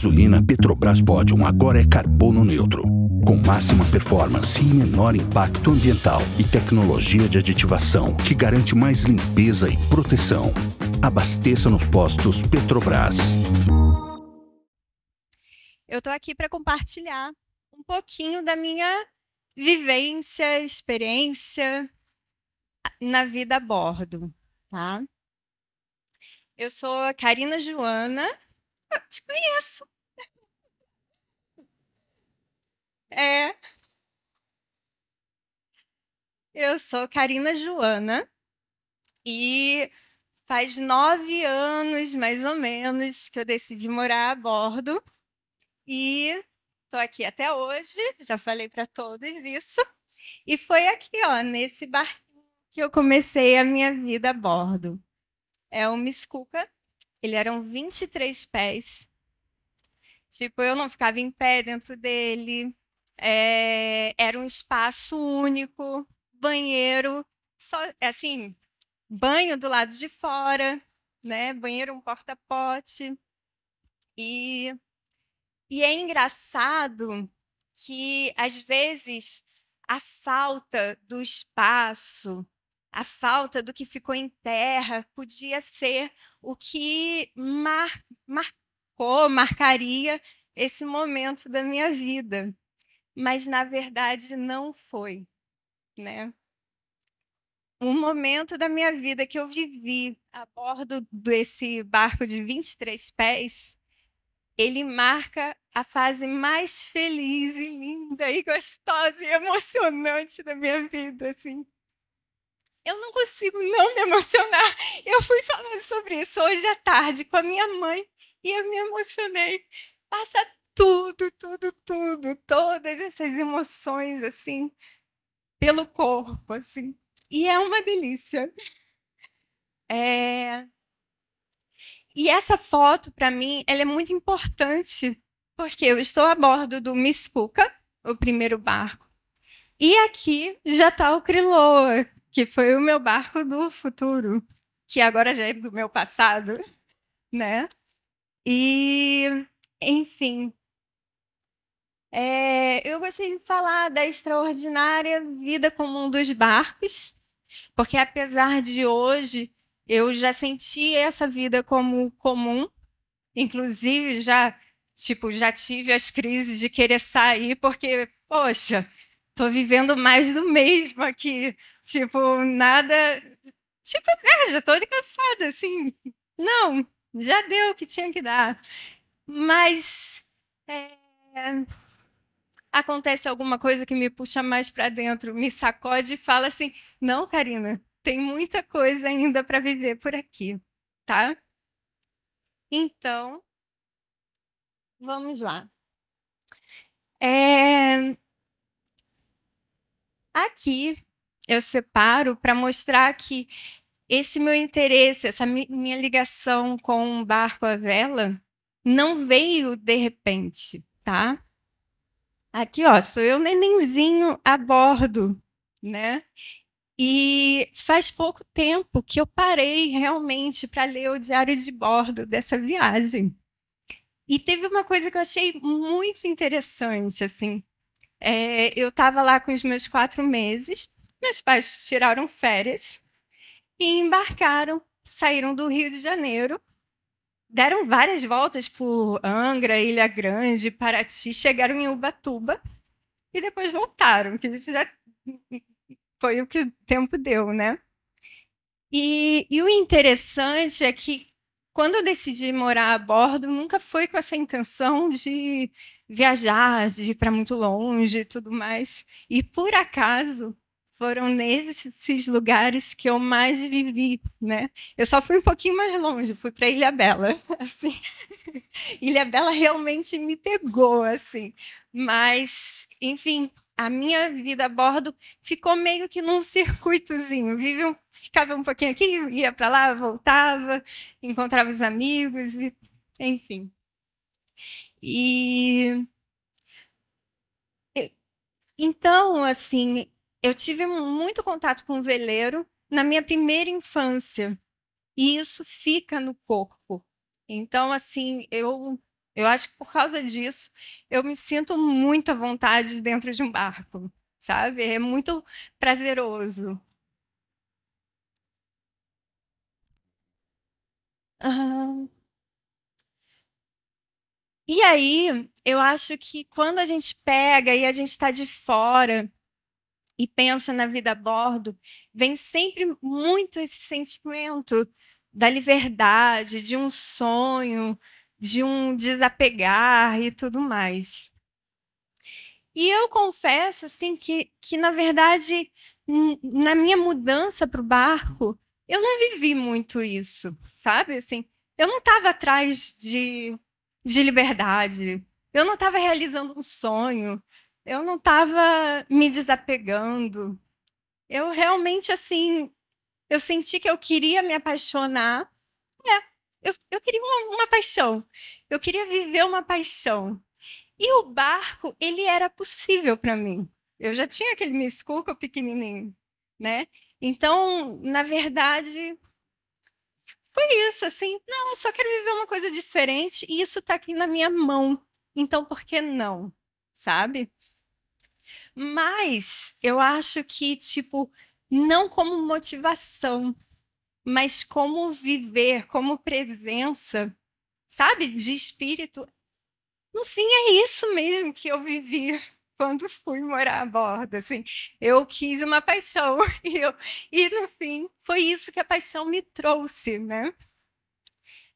gasolina Petrobras Podium agora é carbono neutro, com máxima performance e menor impacto ambiental e tecnologia de aditivação que garante mais limpeza e proteção. Abasteça nos postos Petrobras. Eu estou aqui para compartilhar um pouquinho da minha vivência, experiência na vida a bordo, tá? Eu sou a Karina Joana. Eu te conheço. Eu sou Karina Joana e faz 9 anos, mais ou menos, que eu decidi morar a bordo e estou aqui até hoje, já falei para todos isso. E foi aqui, ó, nesse barquinho que eu comecei a minha vida a bordo. É o Miscuca, ele eram 23 pés. Tipo, eu não ficava em pé dentro dele. Era um espaço único, banheiro, só assim, banho do lado de fora, né? Banheiro um porta-pote. E, e é engraçado que, às vezes, a falta do espaço, a falta do que ficou em terra, podia ser o que marcaria esse momento da minha vida. Mas, na verdade, não foi, né? Um momento da minha vida que eu vivi a bordo desse barco de 23 pés, ele marca a fase mais feliz e linda e gostosa e emocionante da minha vida, assim. Eu não consigo não me emocionar. Eu fui falando sobre isso hoje à tarde com a minha mãe e eu me emocionei. Passa tudo, tudo, tudo, todas essas emoções, assim, pelo corpo, assim. E é uma delícia. E essa foto, para mim, ela é muito importante, porque eu estou a bordo do Miscuca, o primeiro barco, e aqui já está o Kriloa, que foi o meu barco do futuro, que agora já é do meu passado, né? E, enfim, eu gostaria de falar da extraordinária vida comum dos barcos, porque apesar de hoje eu já senti essa vida como comum, inclusive já tive as crises de querer sair porque, poxa, tô vivendo mais do mesmo aqui, tipo, nada, tipo, já tô cansada assim. Não, já deu o que tinha que dar. Mas é, acontece alguma coisa que me puxa mais para dentro, me sacode e fala assim: "Não, Karina, tem muita coisa ainda para viver por aqui, tá?" Então, vamos lá. Aqui eu separo para mostrar que esse meu interesse, essa minha ligação com o barco à vela, não veio de repente, tá? Aqui, ó, sou eu nenenzinho a bordo, né? E faz pouco tempo que eu parei realmente para ler o diário de bordo dessa viagem. E teve uma coisa que eu achei muito interessante, assim. Eu estava lá com os meus 4 meses, meus pais tiraram férias e embarcaram, saíram do Rio de Janeiro, deram várias voltas por Angra, Ilha Grande, Paraty, chegaram em Ubatuba e depois voltaram, que isso já foi o que o tempo deu, né? E o interessante é que quando eu decidi morar a bordo, nunca foi com essa intenção de viajar, de ir para muito longe e tudo mais. E por acaso foram nesses lugares que eu mais vivi, né? Eu só fui um pouquinho mais longe, fui para Ilhabela, assim. Ilhabela realmente me pegou, assim. Mas, enfim, a minha vida a bordo ficou meio que num circuitozinho. Ficava um pouquinho aqui, ia para lá, voltava, encontrava os amigos, e, enfim. E então, assim, eu tive muito contato com o veleiro na minha primeira infância, e isso fica no corpo. Então, assim, eu Eu acho que por causa disso, eu me sinto muito à vontade dentro de um barco, sabe? É muito prazeroso. Ah, e aí, eu acho que quando a gente pega e a gente está de fora e pensa na vida a bordo, vem sempre muito esse sentimento da liberdade, de um sonho, de um desapegar e tudo mais. E eu confesso assim que na verdade, na minha mudança para o barco, eu não vivi muito isso, sabe? Assim, eu não estava atrás de liberdade, eu não estava realizando um sonho, eu não estava me desapegando. Eu realmente assim, eu senti que eu queria me apaixonar. Eu queria uma paixão. Eu queria viver uma paixão. E o barco, ele era possível para mim. Eu já tinha aquele Miss Cuca pequenininho, né? Então, na verdade, foi isso, assim, não, eu só quero viver uma coisa diferente e isso está aqui na minha mão. Então, por que não? Sabe? Mas eu acho que, tipo, não como motivação, mas como viver, como presença, sabe? De espírito. No fim, é isso mesmo que eu vivi quando fui morar a bordo, assim. Eu quis uma paixão e no fim foi isso que a paixão me trouxe, né?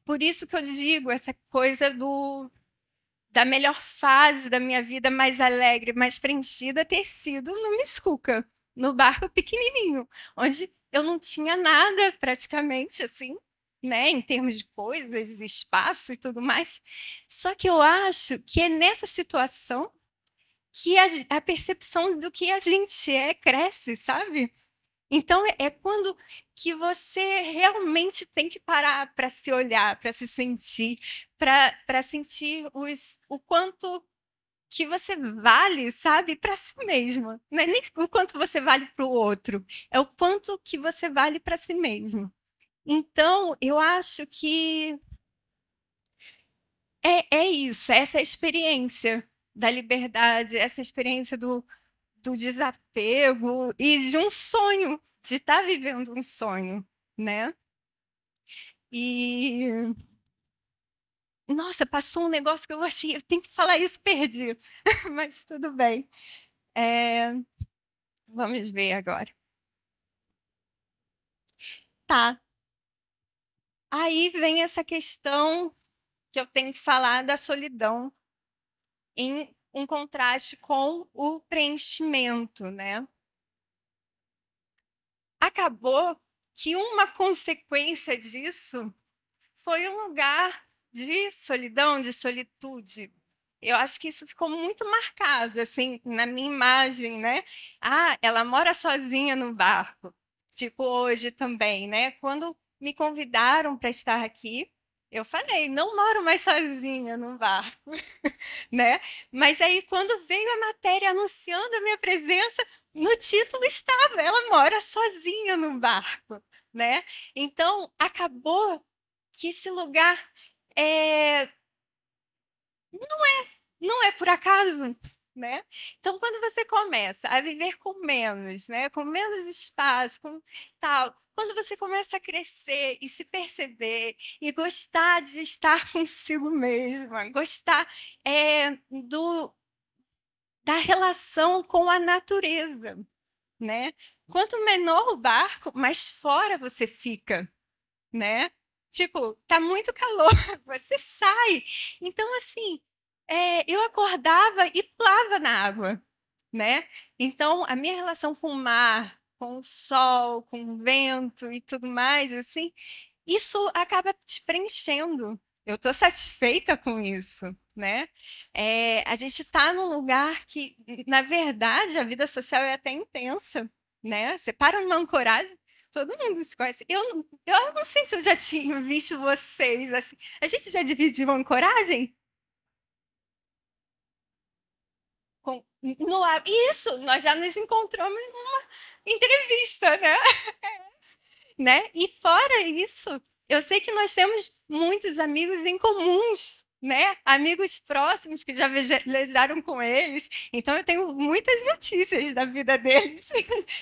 Por isso que eu digo essa coisa da melhor fase da minha vida, mais alegre, mais preenchida, ter sido no Miscuca, no barco pequenininho, onde eu não tinha nada praticamente assim, né, em termos de coisas, espaço e tudo mais. Só que eu acho que é nessa situação que a percepção do que a gente é cresce, sabe? Então é quando que você realmente tem que parar para se olhar, para se sentir, para sentir o quanto que você vale, sabe, para si mesmo. Não é nem o quanto você vale para o outro, é o quanto que você vale para si mesmo. Então, eu acho que é isso, é essa experiência da liberdade, essa experiência do desapego e de um sonho, de estar vivendo um sonho, né? E, nossa, passou um negócio que eu achei, eu tenho que falar isso, perdi, mas tudo bem. É, vamos ver agora. Tá, aí vem essa questão que eu tenho que falar da solidão em um contraste com o preenchimento, né? Acabou que uma consequência disso foi um lugar de solidão, de solitude. Eu acho que isso ficou muito marcado, assim, na minha imagem, né? Ah, ela mora sozinha no barco. Tipo hoje também, né? Quando me convidaram para estar aqui, eu falei, não moro mais sozinha no barco, né? Mas aí, quando veio a matéria anunciando a minha presença, no título estava, ela mora sozinha no barco, né? Então, acabou que esse lugar é, não é por acaso, né? Então, quando você começa a viver com menos, né, com menos espaço, com tal, quando você começa a crescer e se perceber e gostar de estar consigo mesma, gostar da relação com a natureza, né? Quanto menor o barco, mais fora você fica, né? Tipo, tá muito calor, você sai. Então, assim, eu acordava e pulava na água, né? Então, a minha relação com o mar, com o sol, com o vento e tudo mais, assim, isso acaba te preenchendo. Eu estou satisfeita com isso, né? A gente está num lugar que, na verdade, a vida social é até intensa, né? Você para numa ancoragem, todo mundo se conhece. Eu não sei se eu já tinha visto vocês assim. A gente já dividiu ancoragem? Isso, nós já nos encontramos numa entrevista, né? Né? E fora isso, eu sei que nós temos muitos amigos em comuns, né? Amigos próximos que já velejaram com eles. Então eu tenho muitas notícias da vida deles.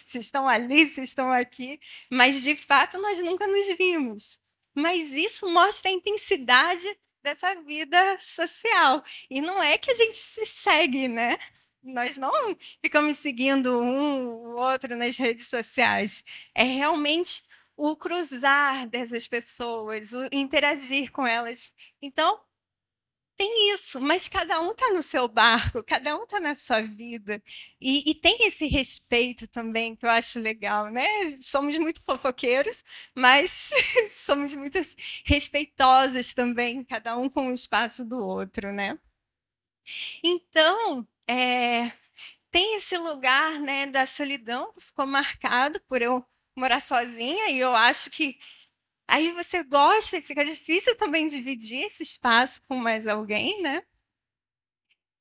Se estão ali, se estão aqui, mas de fato nós nunca nos vimos. Mas isso mostra a intensidade dessa vida social. E não é que a gente se segue, né? Nós não ficamos seguindo um o outro nas redes sociais. É realmente o cruzar dessas pessoas, o interagir com elas. Então, tem isso, mas cada um está no seu barco, cada um está na sua vida. E tem esse respeito também, que eu acho legal, né? Somos muito fofoqueiros, mas somos muito respeitosos também, cada um com o espaço do outro, né? Então, tem esse lugar, né, da solidão que ficou marcado por eu morar sozinha, e eu acho que aí você gosta e fica difícil também dividir esse espaço com mais alguém, né?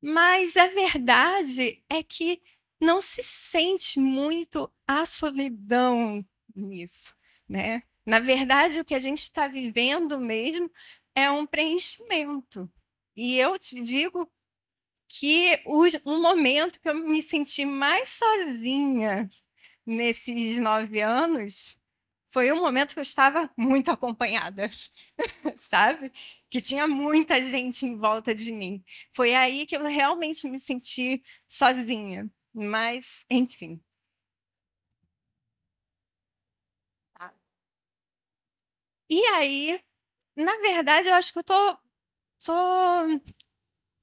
Mas a verdade é que não se sente muito a solidão nisso, né? Na verdade, o que a gente está vivendo mesmo é um preenchimento. E eu te digo que o momento que eu me senti mais sozinha nesses 9 anos foi um momento que eu estava muito acompanhada, sabe? Que tinha muita gente em volta de mim. Foi aí que eu realmente me senti sozinha. Mas, enfim. Tá? E aí, na verdade, eu acho que eu tô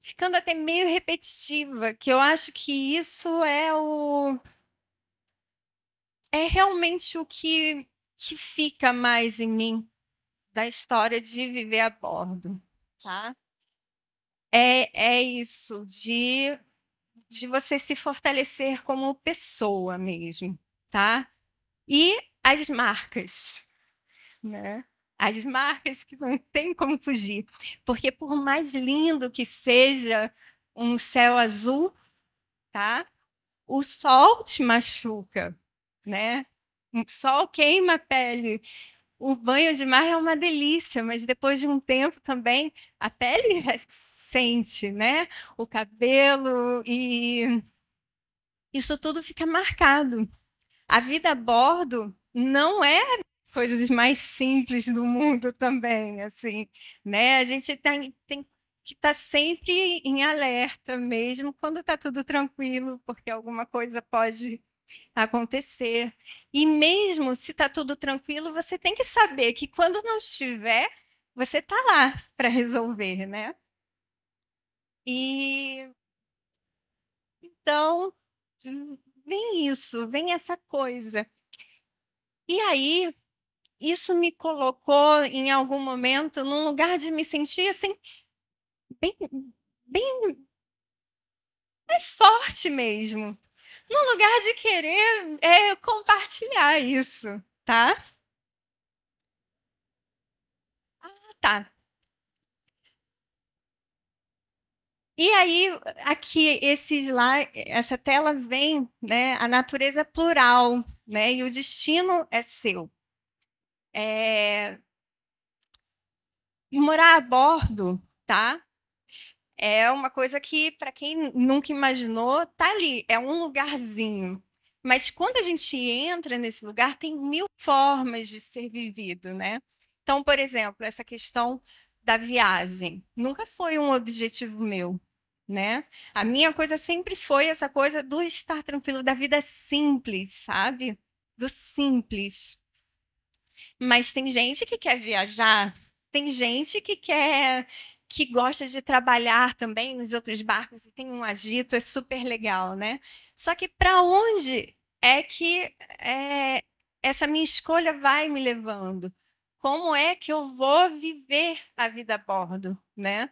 ficando até meio repetitiva, que eu acho que isso é realmente o que fica mais em mim da história de viver a bordo, tá? É isso, de você se fortalecer como pessoa mesmo, tá? E as marcas, né? As marcas que não tem como fugir, porque por mais lindo que seja um céu azul, tá? O sol te machuca, né? O sol queima a pele. O banho de mar é uma delícia, mas depois de um tempo também a pele sente, né? O cabelo e isso tudo fica marcado. A vida a bordo não é coisas mais simples do mundo também, assim, né? A gente tem que estar sempre em alerta mesmo quando está tudo tranquilo, porque alguma coisa pode acontecer. E mesmo se está tudo tranquilo, você tem que saber que quando não estiver, você está lá para resolver, né? E então vem isso, vem essa coisa. E aí, isso me colocou em algum momento num lugar de me sentir assim, bem, bem forte mesmo. Num lugar de querer compartilhar isso, tá? Tá. E aí, aqui, essa tela vem, né, a natureza plural, né, e o destino é seu. Morar a bordo, tá? É uma coisa que, para quem nunca imaginou, tá ali, é um lugarzinho. Mas quando a gente entra nesse lugar, tem mil formas de ser vivido, né? Então, por exemplo, essa questão da viagem nunca foi um objetivo meu, né? A minha coisa sempre foi essa coisa do estar tranquilo, da vida simples, sabe? Do simples. Mas tem gente que quer viajar, tem gente que gosta de trabalhar também nos outros barcos e tem um agito, é super legal, né? Só que para onde é que essa minha escolha vai me levando? Como é que eu vou viver a vida a bordo, né?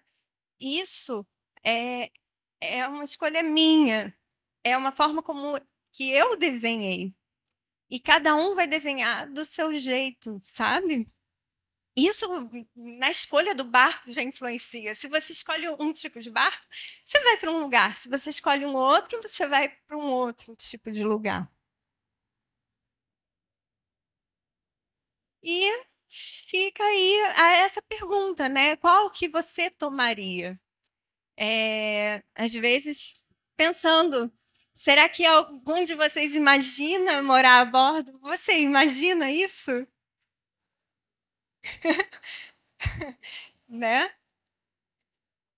Isso é, é uma escolha minha, é uma forma como que eu desenhei. E cada um vai desenhar do seu jeito, sabe? Isso na escolha do barco já influencia. Se você escolhe um tipo de barco, você vai para um lugar. Se você escolhe um outro, você vai para um outro tipo de lugar. E fica aí essa pergunta, né? Qual que você tomaria? Às vezes, pensando, será que algum de vocês imagina morar a bordo? Você imagina isso? Né?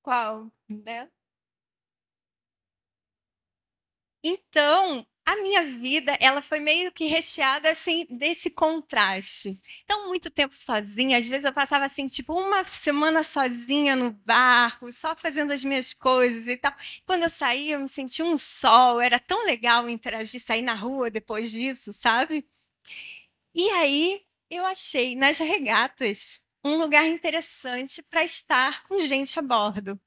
Qual? Né? Então, a minha vida, ela foi meio que recheada assim desse contraste. Então, muito tempo sozinha, às vezes eu passava assim, tipo, uma semana sozinha no barco, só fazendo as minhas coisas e tal. Quando eu saía, eu me sentia um sol, era tão legal interagir, sair na rua depois disso, sabe? E aí, eu achei nas regatas um lugar interessante para estar com gente a bordo.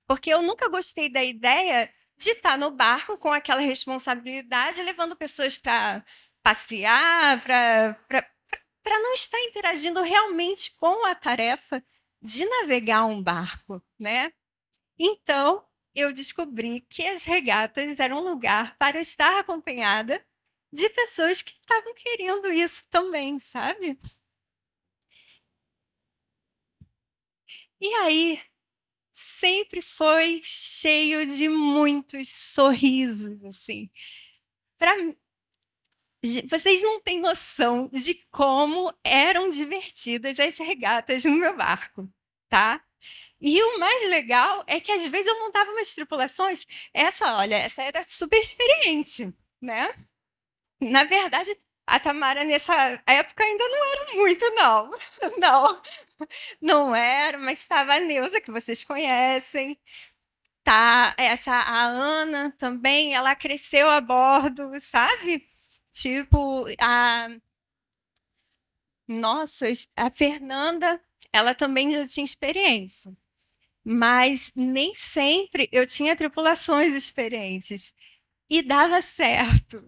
Porque eu nunca gostei da ideia de estar no barco com aquela responsabilidade, levando pessoas para passear, para não estar interagindo realmente com a tarefa de navegar um barco, né? Então, eu descobri que as regatas eram um lugar para estar acompanhada de pessoas que estavam querendo isso também, sabe? E aí, sempre foi cheio de muitos sorrisos, assim. Pra, vocês não têm noção de como eram divertidas as regatas no meu barco, tá? E o mais legal é que às vezes eu montava umas tripulações. Olha, essa era super experiente, né? Na verdade, a Tamara nessa época ainda não era muito, não. Não, não era, mas estava a Neuza, que vocês conhecem. Tá, a Ana também, ela cresceu a bordo, sabe? Tipo, nossa, a Fernanda, ela também já tinha experiência, mas nem sempre eu tinha tripulações experientes e dava certo.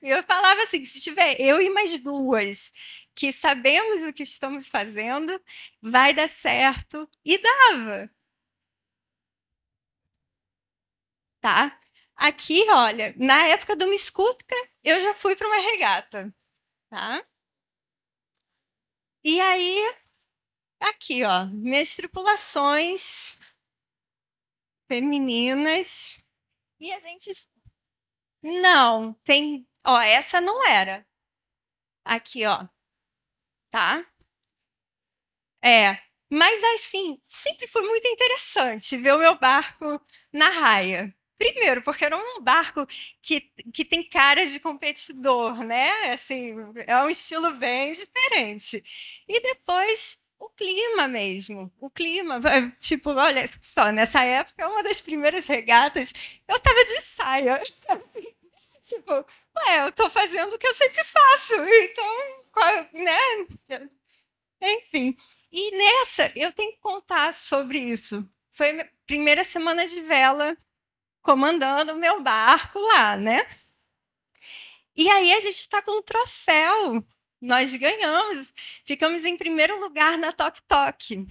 Eu falava assim, se tiver eu e mais duas que sabemos o que estamos fazendo, vai dar certo e dava, tá? Aqui, olha, na época do Miss Cutuca, eu já fui para uma regata, tá? E aí, aqui, ó, minhas tripulações femininas. E a gente. Não, tem. Ó, essa não era. Aqui, ó, tá? É. Mas assim, sempre foi muito interessante ver o meu barco na raia. Primeiro, porque era um barco que tem cara de competidor, né? Assim, é um estilo bem diferente. E depois o clima mesmo. O clima, tipo, olha só, nessa época, uma das primeiras regatas, eu tava de saia. Tipo, eu tô fazendo o que eu sempre faço. Então, né? Enfim. E nessa, eu tenho que contar sobre isso. Foi a minha primeira semana de vela comandando o meu barco lá, né? E aí a gente está com um troféu. Nós ganhamos. Ficamos em primeiro lugar na Tok Tok,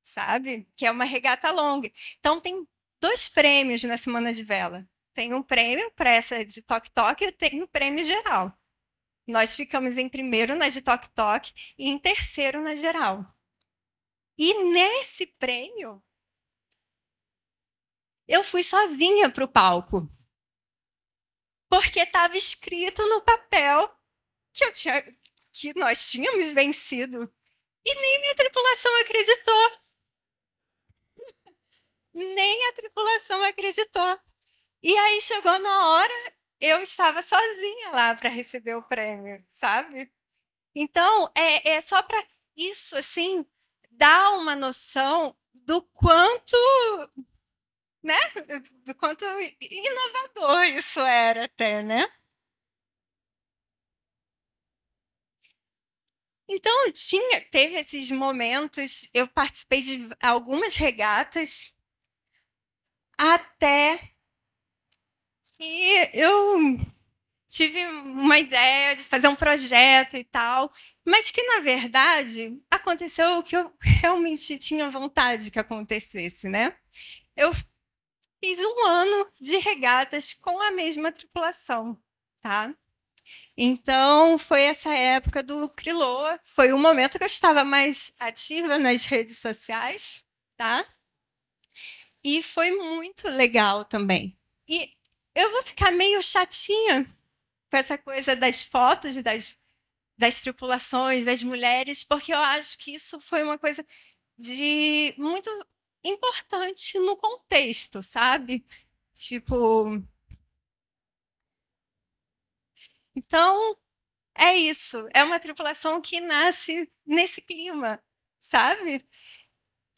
sabe? Que é uma regata longa. Então tem dois prêmios na semana de vela. Tem um prêmio para essa de Tok Tok e tem um prêmio geral. Nós ficamos em primeiro na de Tok Tok e em terceiro na geral. E nesse prêmio, eu fui sozinha para o palco, porque estava escrito no papel que que nós tínhamos vencido. E nem minha tripulação acreditou. Nem a tripulação acreditou. E aí chegou na hora, eu estava sozinha lá para receber o prêmio, sabe? Então, é só para isso, assim, dar uma noção do quanto, né? Do quanto inovador isso era até, né? Então, teve esses momentos, eu participei de algumas regatas, até que eu tive uma ideia de fazer um projeto e tal, mas que, na verdade, aconteceu o que eu realmente tinha vontade que acontecesse, né? Eu fiz um ano de regatas com a mesma tripulação, tá? Então, foi essa época do Kriloa. Foi o momento que eu estava mais ativa nas redes sociais, tá? E foi muito legal também. E eu vou ficar meio chatinha com essa coisa das fotos das tripulações, das mulheres, porque eu acho que isso foi uma coisa de muito importante no contexto, sabe? Tipo, então é isso. É uma tripulação que nasce nesse clima, sabe?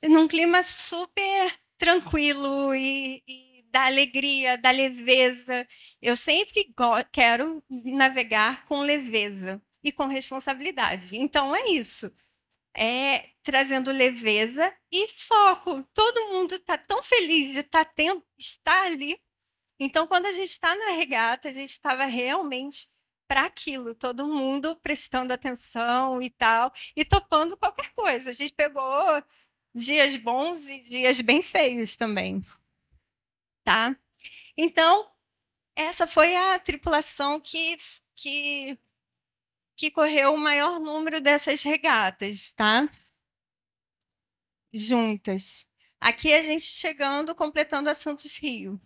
Num clima super tranquilo e da alegria, da leveza. Eu sempre quero navegar com leveza e com responsabilidade. Então é isso. É trazendo leveza e foco. Todo mundo está tão feliz de estar ali. Então, quando a gente está na regata, a gente estava realmente para aquilo, todo mundo prestando atenção e tal, e topando qualquer coisa. A gente pegou dias bons e dias bem feios também, tá? Então, essa foi a tripulação que correu o maior número dessas regatas, tá? Juntas. Aqui a gente chegando, completando a Santos Rio.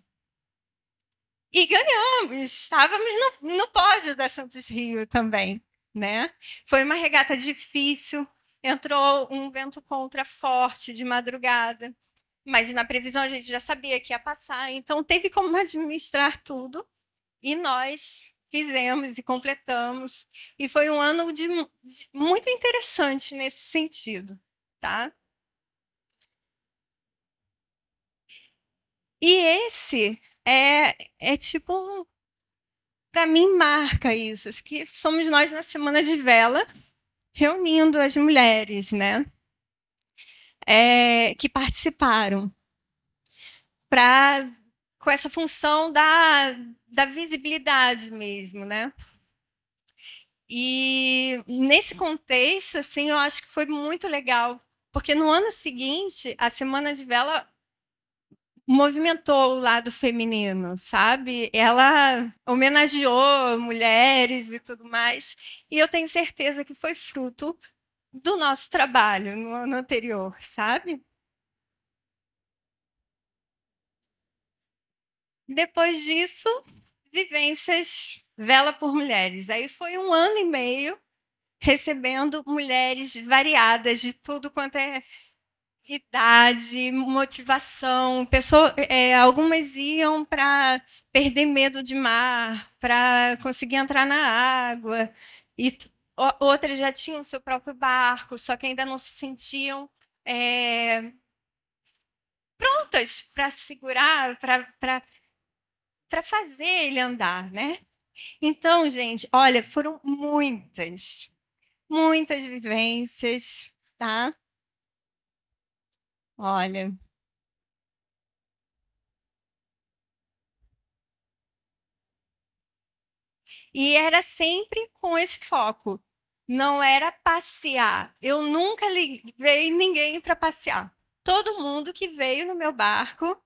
E ganhamos, estávamos no pódio da Santos Rio também, né? Foi uma regata difícil, entrou um vento contra forte de madrugada, mas na previsão a gente já sabia que ia passar, então teve como administrar tudo e nós fizemos e completamos. E foi um ano muito interessante nesse sentido, tá? E esse é tipo, para mim, marca isso, que somos nós na Semana de Vela, reunindo as mulheres, né? Que participaram, com essa função da visibilidade mesmo, né? E nesse contexto, assim, eu acho que foi muito legal, porque no ano seguinte, a Semana de Vela movimentou o lado feminino, sabe? Ela homenageou mulheres e tudo mais, e eu tenho certeza que foi fruto do nosso trabalho no ano anterior, sabe? Depois disso, vivências Vela por Mulheres. Aí foi um ano e meio recebendo mulheres variadas de tudo quanto é idade, motivação. Algumas iam para perder medo de mar, para conseguir entrar na água, e outras já tinham seu próprio barco, só que ainda não se sentiam é, prontas para segurar, para fazer ele andar, né? Então, gente, olha, foram muitas vivências, tá? Olha, e era sempre com esse foco. Não era passear. Eu nunca levei ninguém para passear. Todo mundo que veio no meu barco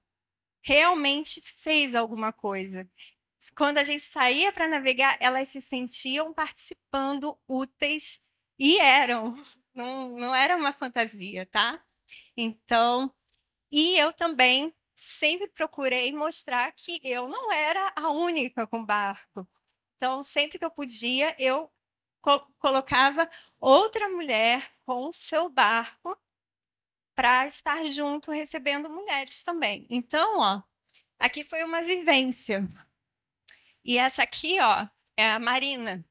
realmente fez alguma coisa. Quando a gente saía para navegar, elas se sentiam participando, úteis, e eram. Não, não era uma fantasia, tá? Então, e eu também sempre procurei mostrar que eu não era a única com barco. Então, sempre que eu podia, eu colocava outra mulher com seu barco para estar junto, recebendo mulheres também. Então, ó, aqui foi uma vivência. E essa aqui, ó, é a Marina.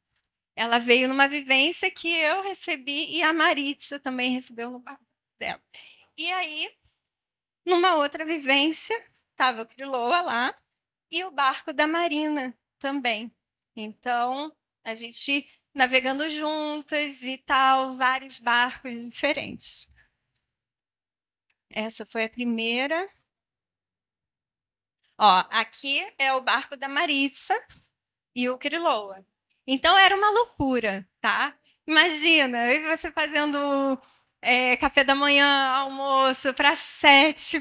Ela veio numa vivência que eu recebi e a Maritza também recebeu no barco dela. E aí, numa outra vivência, estava o Criloa lá e o barco da Marina também. Então, a gente navegando juntas e tal, vários barcos diferentes. Essa foi a primeira. Ó, aqui é o barco da Maritza e o Criloa. Então era uma loucura, tá? Imagina, eu e você fazendo café da manhã, almoço para 7.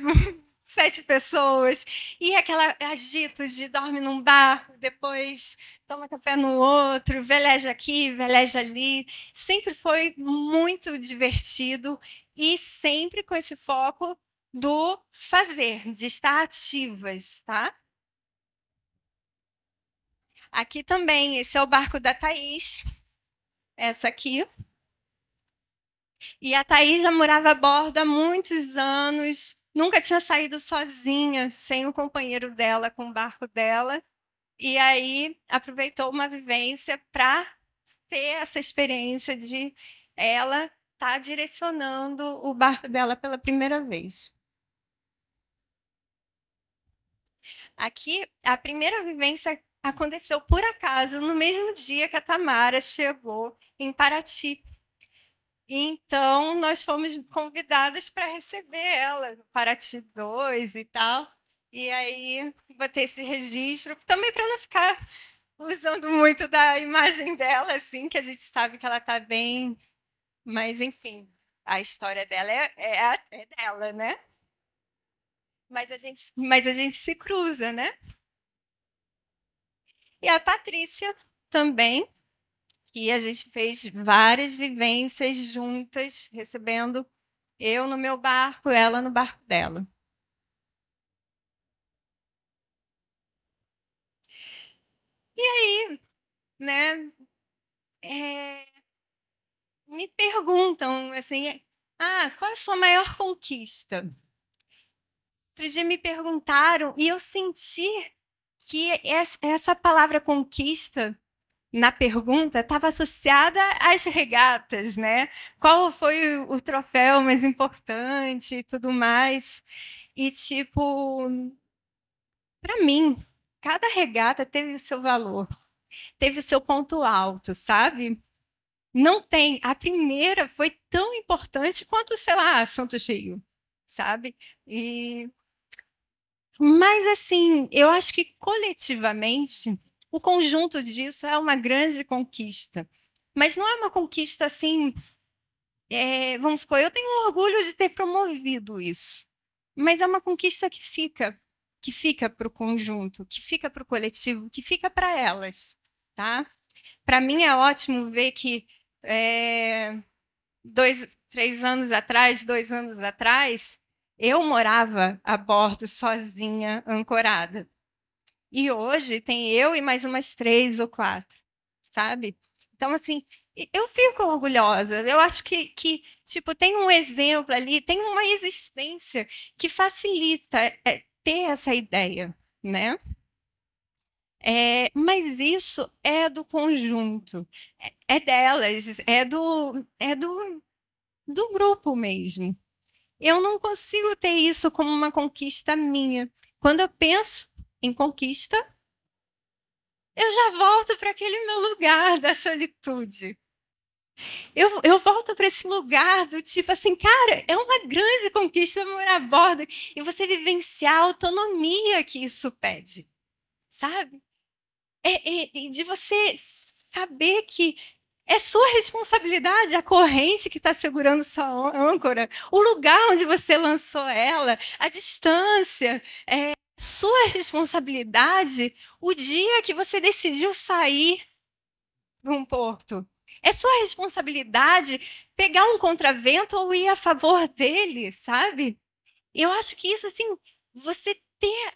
7 pessoas, e aquela agito de dorme num barco, depois toma café no outro, veleja aqui, veleja ali. Sempre foi muito divertido e sempre com esse foco do fazer, de estar ativas, tá? Aqui também, esse é o barco da Thaís, essa aqui. E a Thaís já morava a bordo há muitos anos, nunca tinha saído sozinha, sem o companheiro dela, com o barco dela. E aí aproveitou uma vivência para ter essa experiência de ela estar direcionando o barco dela pela primeira vez. Aqui, a primeira vivência aconteceu por acaso no mesmo dia que a Tamara chegou em Paraty. Então, nós fomos convidadas para receber ela no Paraty 2 e tal. E aí, botei esse registro, também para não ficar usando muito da imagem dela, assim, que a gente sabe que ela está bem. Mas, enfim, a história dela é dela, né? Mas a gente se cruza, né? E a Patrícia também, que a gente fez várias vivências juntas, recebendo eu no meu barco, ela no barco dela. E aí, né, é, me perguntam assim, qual é a sua maior conquista? Outro dia me perguntaram e eu senti que essa palavra conquista na pergunta estava associada às regatas, né? Qual foi o troféu mais importante e tudo mais. E, tipo, para mim, cada regata teve o seu valor, teve o seu ponto alto, sabe? Não tem. A primeira foi tão importante quanto, sei lá, Santos Rio, sabe? Mas, assim, eu acho que coletivamente o conjunto disso é uma grande conquista. Mas não é uma conquista assim. Vamos supor, eu tenho orgulho de ter promovido isso. Mas é uma conquista que fica para o conjunto, que fica para o coletivo, que fica para elas. Tá? Para mim é ótimo ver que 3 anos atrás, 2 anos atrás, eu morava a bordo sozinha, ancorada. E hoje tem eu e mais umas 3 ou 4, sabe? Então, assim, eu fico orgulhosa. Eu acho que tipo, tem um exemplo ali, tem uma existência que facilita ter essa ideia, né? Mas isso é do conjunto, é delas, do grupo mesmo. Eu não consigo ter isso como uma conquista minha. Quando eu penso em conquista, eu já volto para aquele meu lugar da solitude. Eu volto para esse lugar do tipo assim, cara, é uma grande conquista morar a bordo e você vivenciar a autonomia que isso pede, sabe? E de você saber que é sua responsabilidade a corrente que está segurando sua âncora, o lugar onde você lançou ela, a distância, sua responsabilidade o dia que você decidiu sair de um porto. É sua responsabilidade pegar um contravento ou ir a favor dele, sabe? Eu acho que isso, assim, você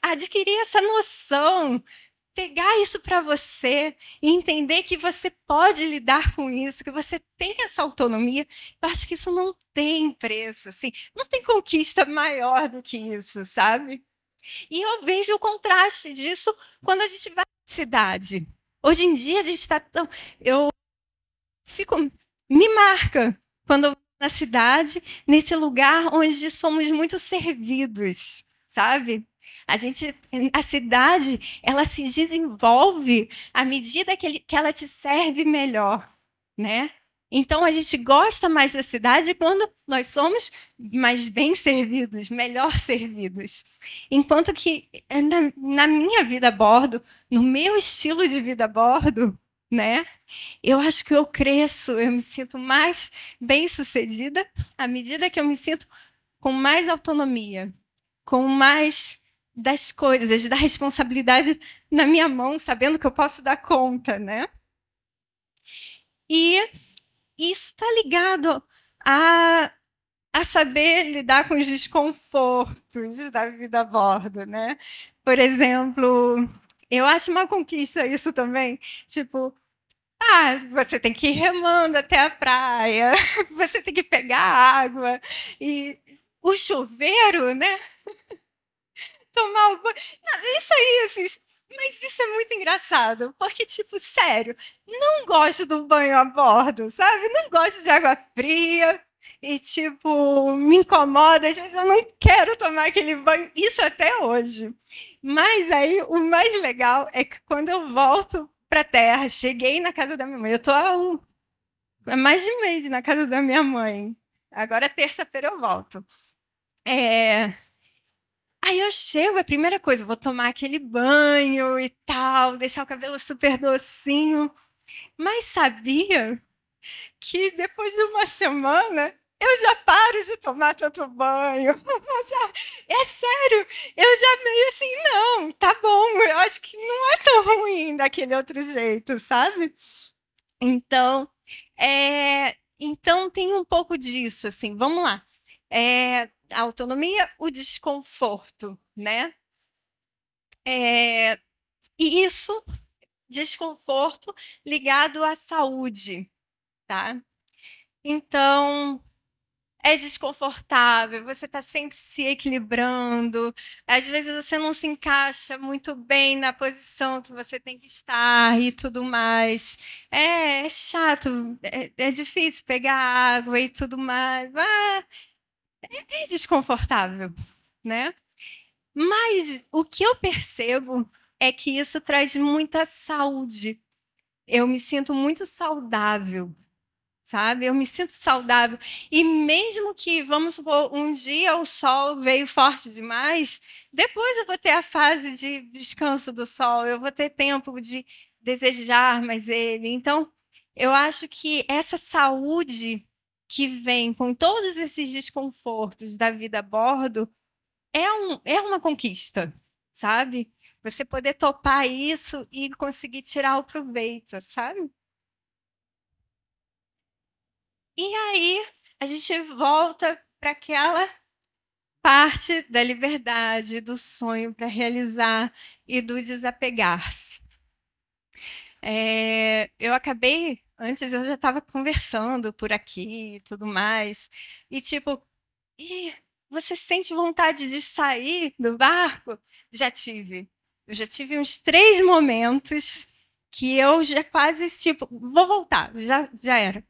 adquirir essa noção, pegar isso para você e entender que você pode lidar com isso, que você tem essa autonomia, eu acho que isso não tem preço, assim, não tem conquista maior do que isso, sabe? E eu vejo o contraste disso quando a gente vai à cidade. Hoje em dia a gente está tão. Eu fico. Me marca quando eu vou na cidade, nesse lugar onde somos muito servidos, sabe? A cidade, ela se desenvolve à medida que ela te serve melhor, né? Então a gente gosta mais da cidade quando nós somos mais bem servidos, melhor servidos. Enquanto que na minha vida a bordo, no meu estilo de vida a bordo, né? Eu acho que eu cresço, eu me sinto mais bem-sucedida à medida que eu me sinto com mais autonomia. com mais das coisas, da responsabilidade na minha mão, sabendo que eu posso dar conta, né? E isso está ligado a saber lidar com os desconfortos da vida a bordo, né? Por exemplo, eu acho uma conquista isso também, tipo, você tem que ir remando até a praia, você tem que pegar água e o chuveiro, né? Tomar o banho. Não, isso aí, assim, mas isso é muito engraçado, porque, tipo, sério, não gosto do banho a bordo, sabe? Não gosto de água fria. E, tipo, me incomoda, às vezes eu não quero tomar aquele banho, isso até hoje. Mas aí o mais legal é que quando eu volto pra terra, cheguei na casa da minha mãe, eu tô há mais de um mês na casa da minha mãe. Agora, terça-feira, eu volto. É, Aí eu chego, a primeira coisa, vou tomar aquele banho e tal, deixar o cabelo super docinho. Mas sabia que depois de uma semana eu já paro de tomar tanto banho. É sério, eu já meio assim, não, tá bom, eu acho que não é tão ruim daquele outro jeito, sabe? Então, então tem um pouco disso, assim, vamos lá. A autonomia, o desconforto, né? É, e isso, desconforto ligado à saúde, tá? Então, é desconfortável, você está sempre se equilibrando, às vezes você não se encaixa muito bem na posição que você tem que estar e tudo mais. É chato, é difícil pegar água e tudo mais. É desconfortável, né? Mas o que eu percebo é que isso traz muita saúde. Eu me sinto muito saudável, sabe? Eu me sinto saudável. E mesmo que, vamos supor, um dia o sol veio forte demais, depois eu vou ter a fase de descanso do sol, eu vou ter tempo de desejar mais ele. Então, eu acho que essa saúde que vem com todos esses desconfortos da vida a bordo é uma conquista, sabe? Você poder topar isso e conseguir tirar o proveito, sabe? E aí a gente volta para aquela parte da liberdade, do sonho para realizar e do desapegar-se. Eu acabei, antes eu já estava conversando por aqui e tudo mais, e tipo, e você sente vontade de sair do barco? Já tive. Eu já tive uns 3 momentos que eu já quase, tipo, vou voltar, já era.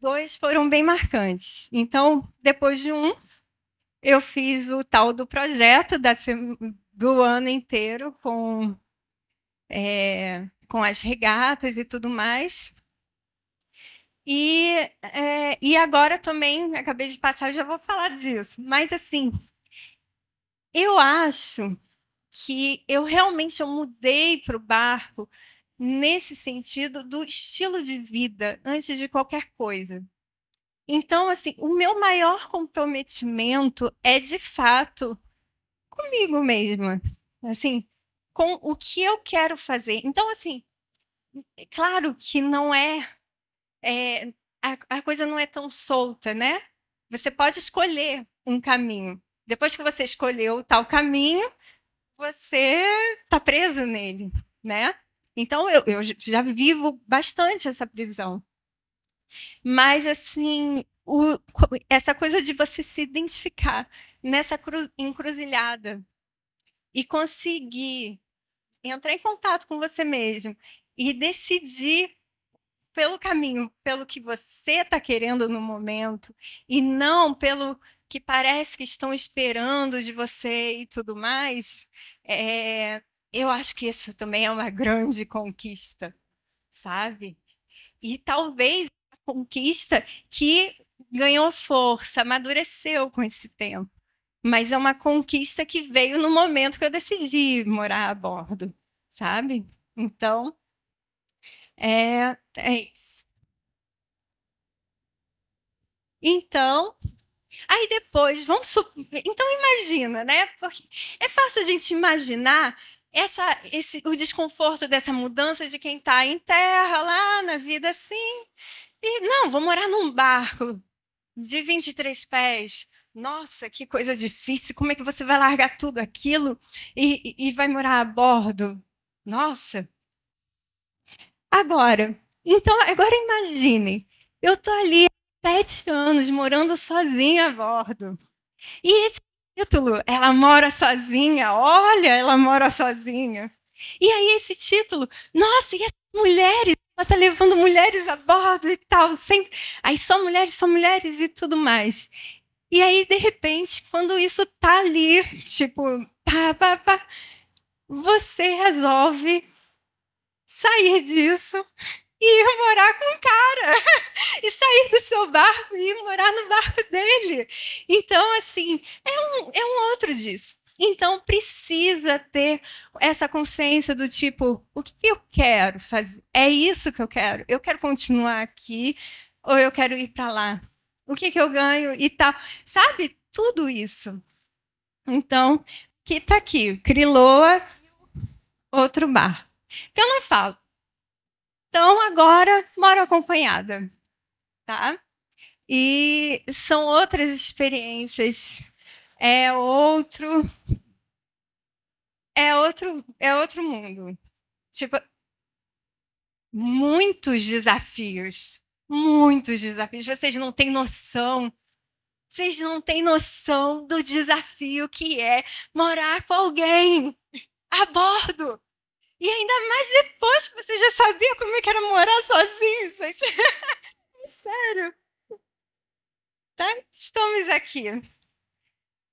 2 foram bem marcantes. Então, depois de um, eu fiz o tal do projeto do ano inteiro com as regatas e tudo mais. E agora também, acabei de passar, eu já vou falar disso. Mas, assim, eu acho que eu realmente eu mudei para o barco nesse sentido do estilo de vida antes de qualquer coisa. Então, assim, o meu maior comprometimento é de fato comigo mesma, assim, com o que eu quero fazer. Então, assim, é claro que não é a coisa não é tão solta, né? Você pode escolher um caminho. Depois que você escolheu tal caminho, você está preso nele, né? Então eu já vivo bastante essa prisão. Mas assim, essa coisa de você se identificar nessa encruzilhada e conseguir entrar em contato com você mesmo e decidir pelo caminho, pelo que você está querendo no momento e não pelo que parece que estão esperando de você e tudo mais, eu acho que isso também é uma grande conquista, sabe? E talvez a conquista que ganhou força, amadureceu com esse tempo. Mas é uma conquista que veio no momento que eu decidi morar a bordo, sabe? Então, é isso. Então, Aí depois, então imagina, né? Porque é fácil a gente imaginar o desconforto dessa mudança de quem está em terra, lá na vida assim. E não, vou morar num barco de 23 pés. Nossa, que coisa difícil. Como é que você vai largar tudo aquilo e vai morar a bordo? Nossa. Agora imagine, eu tô ali há 7 anos morando sozinha a bordo. E esse título, ela mora sozinha, olha, ela mora sozinha. E aí esse título, nossa, e as mulheres? Ela tá levando mulheres a bordo e tal, sempre. Aí só mulheres e tudo mais. E aí, de repente, quando isso tá ali, tipo, pá, você resolve sair disso e ir morar com o cara. E sair do seu barco e ir morar no barco dele. Então, assim, é um outro disso. Então, precisa ter essa consciência do tipo, o que eu quero fazer? É isso que eu quero? Eu quero continuar aqui ou eu quero ir para lá? O que eu ganho e tal? Sabe? Tudo isso. Então, que está aqui, Criloa, outro bar. Que eu não falo. Então, agora, moro acompanhada, tá? E são outras experiências. É outro, é outro mundo. Tipo, muitos desafios. Muitos desafios. Vocês não têm noção. Vocês não têm noção do desafio que é morar com alguém a bordo. E ainda mais depois que você já sabia como é que era morar sozinho, gente. Sério, tá? Estamos aqui,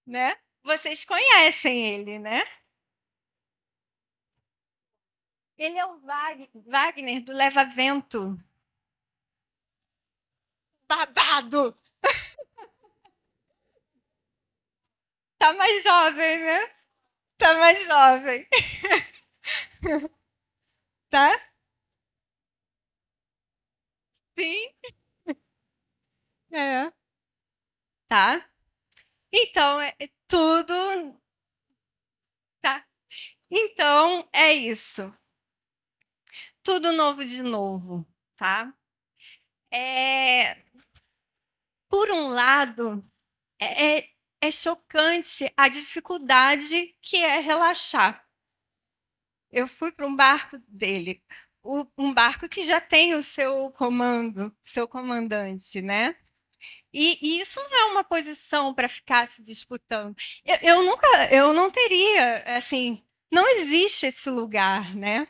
né? Vocês conhecem ele, né? Ele é o Wagner do Leva Vento. Babado! Tá mais jovem, né? Tá mais jovem. Tá? Sim. É. Tá? Então, é tudo. Tá. Então, é isso. Tudo novo de novo, tá? É, por um lado, é chocante a dificuldade que é relaxar. Eu fui para um barco dele, um barco que já tem o seu comando, seu comandante, né? E isso não é uma posição para ficar se disputando. Eu não teria, assim, não existe esse lugar, né?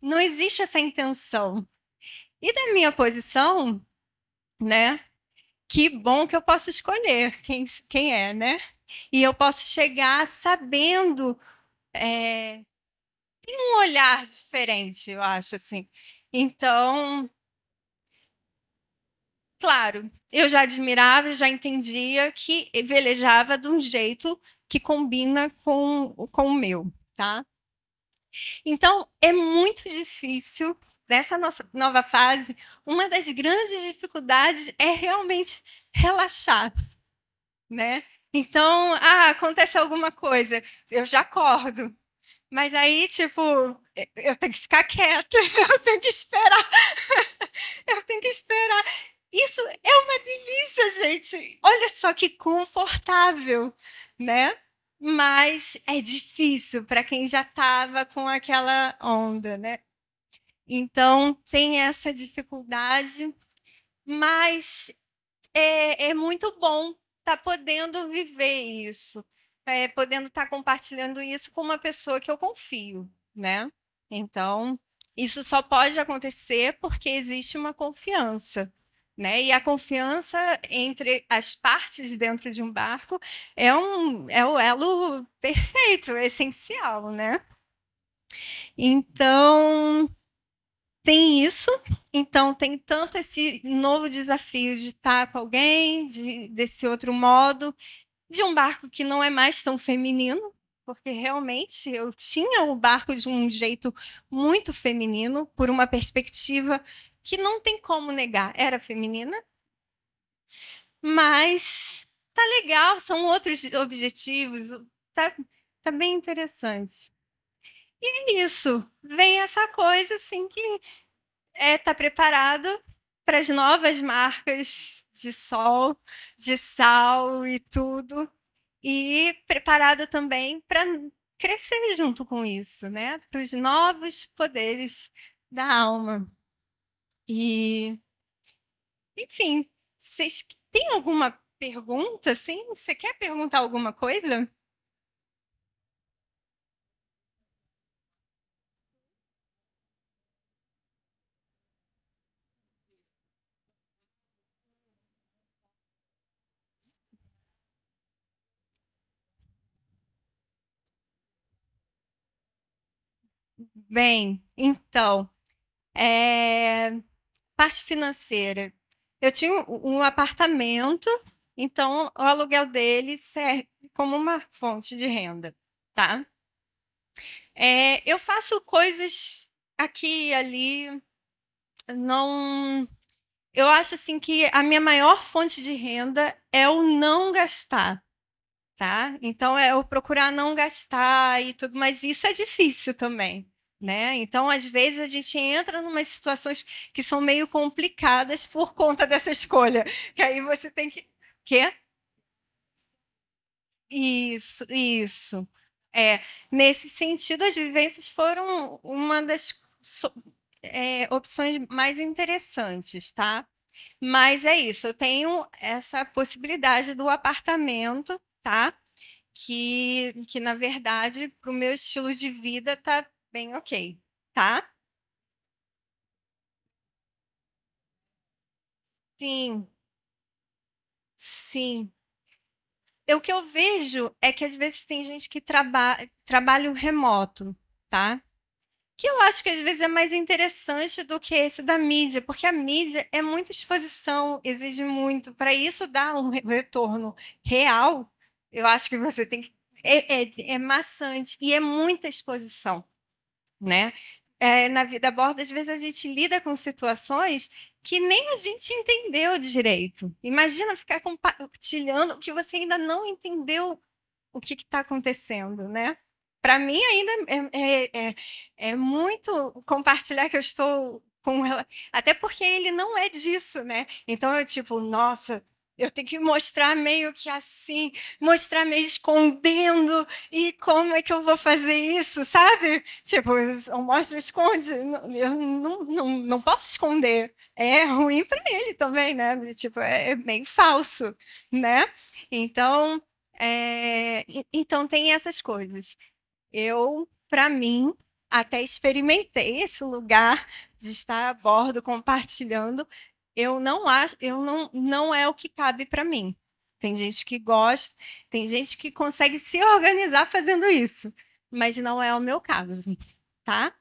Não existe essa intenção. E da minha posição, né? Que bom que eu posso escolher quem é, né? E eu posso chegar sabendo um olhar diferente, eu acho assim. Então, claro, eu já admirava, já entendia que velejava de um jeito que combina com o meu, tá? Então, é muito difícil, nessa nossa nova fase, uma das grandes dificuldades é realmente relaxar, né? Então, acontece alguma coisa, eu já acordo. Mas aí, tipo, eu tenho que ficar quieta, eu tenho que esperar, eu tenho que esperar. Isso é uma delícia, gente. Olha só que confortável, né? Mas é difícil para quem já estava com aquela onda, né? Então tem essa dificuldade, mas é muito bom estar podendo viver isso, podendo estar compartilhando isso com uma pessoa que eu confio, né? Então, isso só pode acontecer porque existe uma confiança, né? E a confiança entre as partes dentro de um barco é o elo perfeito, essencial, né? Então, tem isso, então tem tanto esse novo desafio de estar com alguém, desse outro modo, de um barco que não é mais tão feminino, porque realmente eu tinha o barco de um jeito muito feminino, por uma perspectiva que não tem como negar, era feminina, Mas tá legal, são outros objetivos, tá, tá bem interessante. E é isso, vem essa coisa assim que tá preparado para as novas marcas de sol, de sal e tudo, e preparado também para crescer junto com isso, né? Para os novos poderes da alma. E, enfim, vocês têm alguma pergunta, assim? Você quer perguntar alguma coisa? Bem, então, parte financeira. Eu tinha um apartamento, então o aluguel dele serve como uma fonte de renda, tá? Eu faço coisas aqui e ali, não. Eu acho assim que a minha maior fonte de renda é o não gastar, tá? Então é eu procurar não gastar e tudo, mas isso é difícil também, né? Então às vezes a gente entra em umas situações que são meio complicadas por conta dessa escolha, que aí você tem que quê? Isso. É, nesse sentido, as vivências foram uma das opções mais interessantes, tá? Mas é isso, eu tenho essa possibilidade do apartamento, tá? Que na verdade, para o meu estilo de vida, tá bem ok, tá? Sim, sim. O que eu vejo é que às vezes tem gente que trabalha o remoto, tá? Que eu acho que às vezes é mais interessante do que esse da mídia, porque a mídia é muita exposição, exige muito. Para isso dar um retorno real, eu acho que você tem que. É maçante e é muita exposição, né? Na vida a bordo, às vezes a gente lida com situações que nem a gente entendeu direito. Imagina ficar compartilhando o que você ainda não entendeu o que está acontecendo, né? Para mim ainda é muito compartilhar que eu estou com ela, até porque ele não é disso, né? Então eu tipo, nossa, eu tenho que mostrar meio que assim, mostrar meio escondendo e como é que eu vou fazer isso, sabe? Tipo, eu mostro, esconde, eu não posso esconder. É ruim para ele também, né? Tipo, é bem falso, né? Então então tem essas coisas. Eu, para mim, até experimentei esse lugar de estar a bordo compartilhando. Eu não acho, eu não é o que cabe para mim. Tem gente que gosta, tem gente que consegue se organizar fazendo isso, mas não é o meu caso, tá?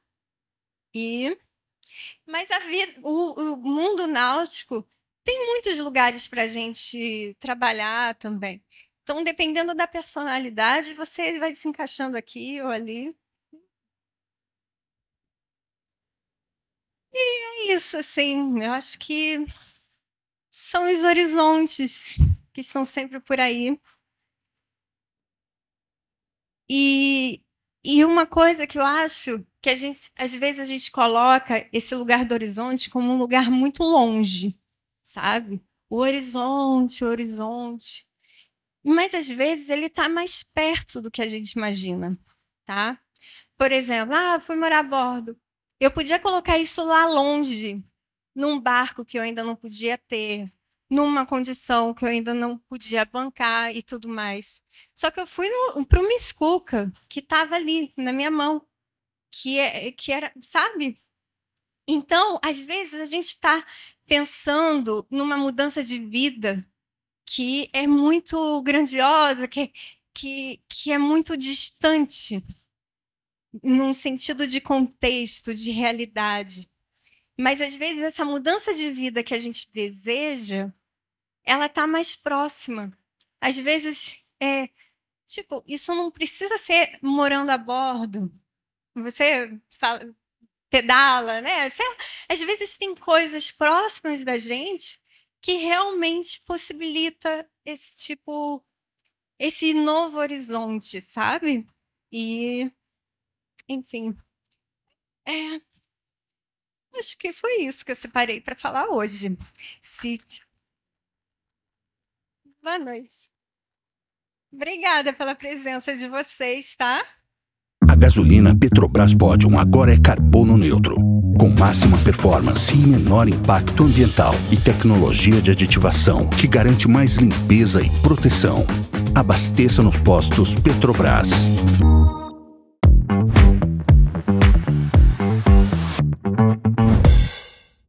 E mas o mundo náutico tem muitos lugares para a gente trabalhar também. Então, dependendo da personalidade, você vai se encaixando aqui ou ali. É isso, assim, eu acho que são os horizontes que estão sempre por aí. E, e uma coisa que eu acho que a gente, às vezes a gente coloca esse lugar do horizonte como um lugar muito longe, sabe? O horizonte. Mas às vezes ele está mais perto do que a gente imagina, tá? Por exemplo, fui morar a bordo. Eu podia colocar isso lá longe, num barco que eu ainda não podia ter, numa condição que eu ainda não podia bancar e tudo mais. Só que eu fui para uma escuca que estava ali na minha mão, que era, sabe? Então, às vezes a gente está pensando numa mudança de vida que é muito grandiosa, que é muito distante, num sentido de contexto, de realidade. Mas às vezes essa mudança de vida que a gente deseja, ela está mais próxima. Às vezes, tipo, isso não precisa ser morando a bordo. Você fala, pedala, né? Sei lá, às vezes tem coisas próximas da gente que realmente possibilita esse novo horizonte, sabe? E, enfim, é, acho que foi isso que eu separei para falar hoje. Boa noite. Obrigada pela presença de vocês, tá? A gasolina Petrobras Podium agora é carbono neutro, com máxima performance e menor impacto ambiental e tecnologia de aditivação que garante mais limpeza e proteção. Abasteça nos postos Petrobras.